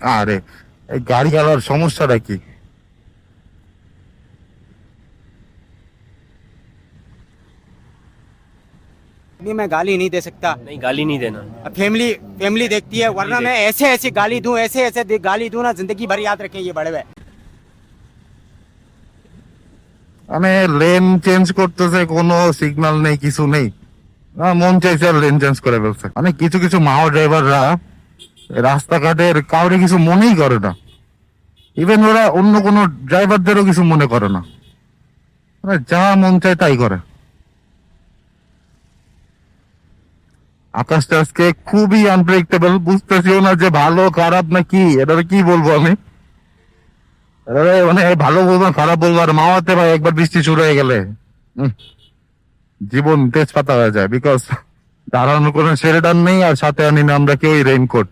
আরে এই গাড়ি চালার সমস্যাটা কি? नहीं मैं गाली नहीं दे सकता। नहीं, गाली नहीं देना। फैमिली फैमिली देखती है, वरना मैं ऐसे ऐसे गाली दूं, ऐसे ऐसे गाली दूं ना, जिंदगी भर याद रखें ये बड़े हुए। মানে লেন চেঞ্জ করতেছে, কোনো সিগন্যাল নেই, কিছু নেই। মন চাইছে আর লেন চেঞ্জ করে ফেলছে। মানে কিছু কিছু মাও ড্রাইভাররা রাস্তাঘাটের কাউরে কিছু মনেই করে না। ইভেন ওরা অন্য কোনো ড্রাইভারদেরও কিছু মনে করে না, মানে যা মন চায় তাই করে। আকাশটা আজকে খুবই আনপ্রেডিক্টেবল, বুঝতেছিও না যে ভালো খারাপ না কি, এটা কি বলবো আমি। মানে ভালো বলবো না খারাপ বলবো, আর মাওয়াতে ভাই একবার বৃষ্টি শুরু হয়ে গেলে জীবন তেজপাতা হয়ে যায়। বিকজ দাঁড়ানোর কোনো শেল্টার নেই, আর সাথে আনি না আমরা কেউই রেইনকোট।